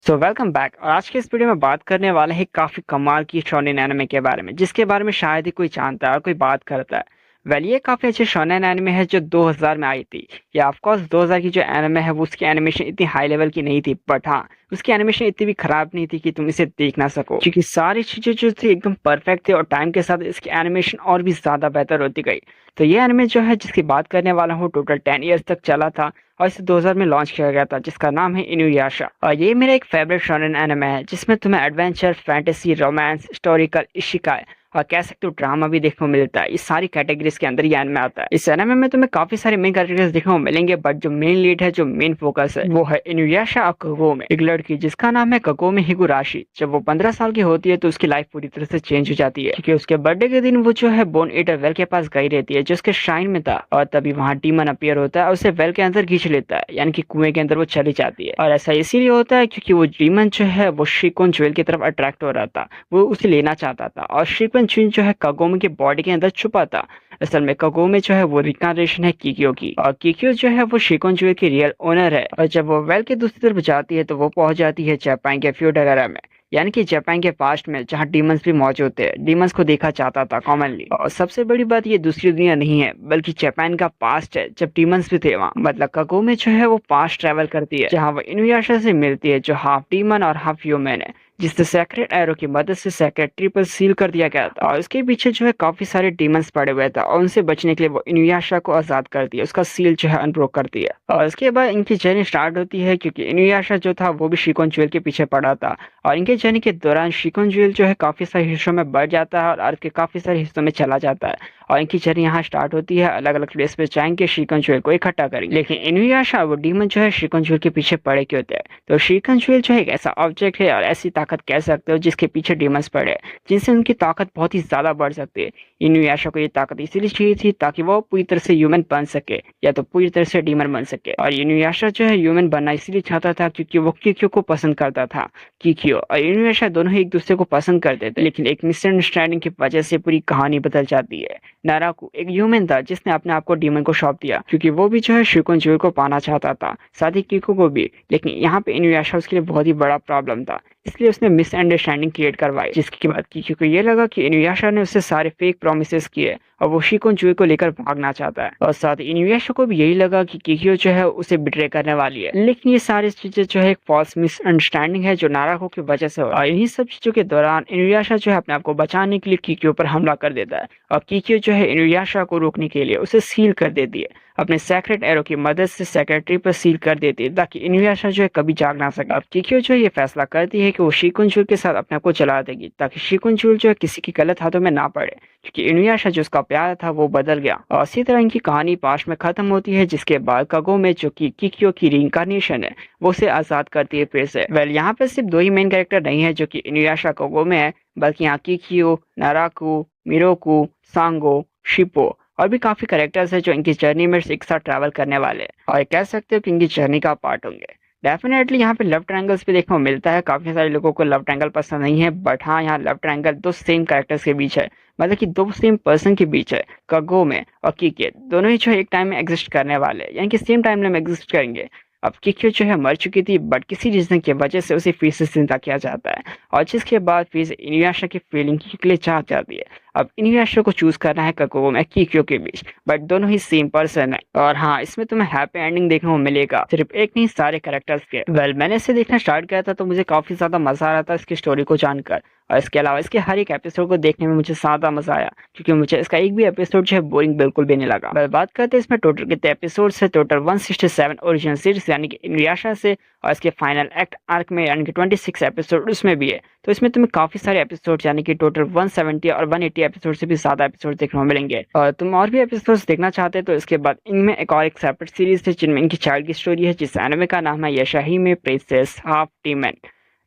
Welcome back. और आज के इस वीडियो में बात करने वाले हैं काफी कमाल की शोनेन एनिमे के बारे में, जिसके बारे में शायद ही कोई जानता है और कोई बात करता है। ये काफी अच्छे शोनेन एनिमे है जो 2000 में आई थी। या ऑफ कोर्स 2000 की जो एनिमे है वो उसकी एनिमेशन इतनी हाई लेवल की नहीं थी, बट हाँ, उसकी एनिमेशन इतनी भी खराब नहीं थी कि तुम इसे देख ना सको, क्योंकि सारी चीजें जो थी एकदम परफेक्ट थी और टाइम के साथ इसकी एनिमेशन और भी ज्यादा बेहतर होती गई। तो ये एनिमे जो है जिसकी बात करने वाला हूँ टोटल 10 ईयर्स तक चला था और इसे 2000 में लॉन्च किया गया था, जिसका नाम है इनुयाशा। और ये मेरा एक फेवरेट शोनेन एनिमे है जिसमें तुम्हें एडवेंचर, फैंटेसी, रोमांस, हिस्टोरिकल, इशिकाई और कह सकते हो ड्रामा भी देखने को मिलता है। इस सारी कैटेगरीज के अंदर ये एनिमे आता है। इस एनिमे में तुम्हें काफी सारे मेन कैरेक्टर्स देखने को मिलेंगे, बट जो मेन लीड है, जो मेन फोकस है, वो है इनुयाशा और कगोमे, एक लड़की जिसका नाम है कगोमे हिगुराशी। जब वो 15 साल की होती है तो उसकी लाइफ पूरी तरह से चेंज हो जाती है, क्योंकि उसके बर्थडे के दिन वो जो है बोन ईटर वेल के पास गई रहती है जो उसके श्राइन में था, और तभी वहाँ डीमन अपीयर होता है और उसे वेल के अंदर खींच लेता है, यानी कि कुएं के अंदर वो चली जाती है। और ऐसा इसीलिए होता है क्योंकि वो डीमन जो है वो श्रीकोन ज्वेल की तरफ अट्रैक्ट हो रहा था, वो उसे लेना चाहता था। और श्रीकोन ज्वेल जो है कगोमे के बॉडी के अंदर छुपा था। असल में कगोमे जो है वो रिकार्नेशन है किकियो की, और किकियो जो है वो शिकोन ज्वेल की रियल ओनर है। और जब वो वेल के दूसरी तरफ जाती है तो वो पहुंच जाती है जापान के फ्यूडल एरा में, यानी कि जापान के पास्ट में, जहाँ डीमंस भी मौजूद थे। डीमंस को देखा जाता था कॉमनली। और सबसे बड़ी बात, ये दूसरी दुनिया नहीं है बल्कि जापान का पास्ट है, जब डीमंस भी थे वहाँ। मतलब कगोमे जो है वो पास्ट ट्रेवल करती है, जहाँ वो इनुयाशा से मिलती है जो हाफ डीमन और हाफ ह्यूमन है, जिससे सेक्रेट एरो की मदद से सेक्रेट ट्रिपल सील कर दिया गया था। और उसके पीछे जो है काफी सारे डीमंस पड़े हुए थे, और उनसे बचने के लिए वो इनुयाशा को आजाद करती है, उसका सील जो है अनब्रोक करती है। और उसके बाद इनकी जर्नी स्टार्ट होती है, क्योंकि इनुयाशा जो था वो भी शिकोन ज्वेल के पीछे पड़ा था। और इनके जर्नी के दौरान शिकोन ज्वेल जो है काफी सारे हिस्सों में बढ़ जाता है और अर्थ के काफी सारे हिस्सों में चला जाता है। और इनकी जर्नी यहाँ स्टार्ट होती है, अलग अलग प्लेस पे जाएंगे, शिकोन ज्वेल को इकट्ठा करेंगे। लेकिन इनुयाशा वो डीमन जो है शिकोन ज्वेल के पीछे पड़े क्यों थे? तो शिकोन ज्वेल जो है एक ऐसा ऑब्जेक्ट है और ऐसी ताकत कह सकते हो जिसके पीछे डीमंस पड़े, जिनसे उनकी ताकत बहुत ही ज्यादा बढ़ सकती है। इनुयाशा को ये ताकत इसीलिए चाहिए थी ताकि वो पूरी तरह से ह्यूमन बन सके, या तो पूरी तरह से डीमन बन सके। और इनुयाशा जो है ह्यूमन बनना इसीलिए चाहता था क्योंकि वो किकियो को पसंद करता था। किकियो और इनुयाशा दोनों ही एक दूसरे को पसंद करते थे, लेकिन एक मिसअंडरस्टैंडिंग की वजह से पूरी कहानी बदल जाती है। नाराकू एक ह्यूमन था जिसने अपने आप को डीमन को सौंप दिया, क्योंकि वो भी जो है शिकोन ज्वेल को पाना चाहता था, साथ ही किको को भी। लेकिन यहाँ पे इनुयाशा उसके लिए बहुत ही बड़ा प्रॉब्लम था, इसलिए उसने मिसअंडरस्टैंडिंग क्रिएट करवाई, जिसके बाद किकियो को ये लगा कि इनुयाशा ने उससे सारे फेक प्रॉमिसेस किए और वो शिकोन ज्वेल को लेकर भागना चाहता है। और साथ ही इनुयाशा को भी यही लगा कि किकियो जो है उसे बिट्रे करने वाली है। लेकिन ये सारी चीजें जो है एक फॉल्स मिसअंडरस्टैंडिंग है जो नाराको की वजह से हो। और इन्हीं सब चीजों के दौरान इनुयाशा जो है अपने आप को बचाने के लिए किकियो पर हमला कर देता है, और किकियो जो है इनुयाशा को रोकने के लिए उसे सील कर देती है, अपने सेक्रेट एरो की मदद से सेक्रेटरी पर सील कर देती है, ताकि इनुयाशा जो है कभी जाग ना सके। अब किकियो जो है ये फैसला करती है कि वो शिकोन ज्वेल के साथ अपने आप को चला देगी, ताकि शिकोन ज्वेल जो है किसी की गलत हाथों में ना पड़े, क्योंकि इनुयाशा जो उसका प्यार था वो बदल गया। और इसी तरह इनकी कहानी पास्ट में खत्म होती है, जिसके बाद कगोमे जो कि किकियो की रिइंकार्नेशन है, वो उसे आजाद करती है फिर से। यहाँ पे सिर्फ दो ही मेन कैरेक्टर नहीं है जो कि इनुयाशा कगोमे है, बल्कि यहाँ किकियो, नाराकू, मिरोकू, सांगो, शिप्पो और भी काफी कैरेक्टर्स है जो इनकी जर्नी में एक साथ ट्रैवल करने वाले हैं, और कह सकते हो कि इनकी जर्नी का पार्ट होंगे। डेफिनेटली यहाँ पे लव ट्रायंगल्स भी देखने को मिलता है। काफी सारे लोगों को लव ट्रायंगल पसंद नहीं है, बट हाँ, यहाँ लव ट्रायंगल दो सेम कैरेक्टर्स के बीच है, मतलब कि दो सेम पर्सन के बीच है। कगोमे और किके दोनों ही जो एक टाइम में एग्जिस्ट करने वाले हैं, यानी कि सेम टाइम में एग्जिस्ट करेंगे। अब किकियो जो है मर चुकी थी, बट किसी रीजन की वजह से उसे फिर से जिंदा किया जाता है, और जिसके बाद फिर से इनुयाशा की फीलिंग के लिए चाह जाती है। अब इनुयाशा को चूज करना है कगोमे किकियो के बीच, बट दोनों ही सेम पर्सन है। और हाँ, इसमें तुम्हें हैप्पी एंडिंग देखने को मिलेगा, सिर्फ एक नहीं, सारे कैरेक्टर्स के। मैंने इसे देखना स्टार्ट किया था तो मुझे काफी ज्यादा मजा आ रहा था इसकी स्टोरी को जानकर, और इसके अलावा इसके हर एक एपिसोड को देखने में मुझे ज्यादा मजा आया, क्योंकि मुझे इसका एक भी एपिसोड जो है बोरिंग बिल्कुल भी नहीं लगा। बात करते हैं इसमें टोटल कितने एपिसोड है। टोटल 167 ओरिजिनल सीरीज यानी कि इनुयाशा से, और इसके फाइनल एक्ट आर्क में यानी कि 26 एपिसोड उसमें भी है। तो इसमें तुम्हें काफी सारे एपिसोड यानी कि टोटल 170 और 180 एपिसोड से भी ज्यादा एपिसोड देखने को मिलेंगे। और तुम और भी एपिसोड्स देखना चाहते हैं तो इसके बाद इनमें एक सेपरेट सीरीज है जिनमें इनकी चाइल्ड की स्टोरी है, जिस एनिमे का नाम है यशाहिमे प्रिंसेस हाफ डीमन।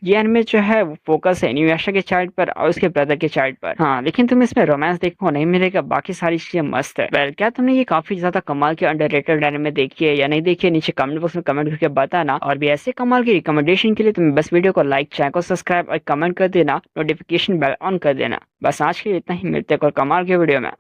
ये एनिमे जो है वो फोकस है इनुयाशा के चाइल्ड पर और उसके ब्रदर के चाइल्ड पर। हाँ, लेकिन तुम्हें इसमें रोमांस देखने को नहीं मिलेगा, बाकी सारी चीजें मस्त है। क्या तुमने ये काफी ज्यादा कमाल के अंडररेटेड एनिमे देखी है या नहीं देखी है? नीचे कमेंट बॉक्स में कमेंट करके बताना। और भी ऐसे कमाल की रिकमेंडेशन के लिए तुम्हें बस वीडियो को लाइक, चैनल को सब्सक्राइब और कमेंट कर देना, नोटिफिकेशन बेल ऑन कर देना। बस आज के लिए इतना ही, मिलते हैं और कमाल के वीडियो में।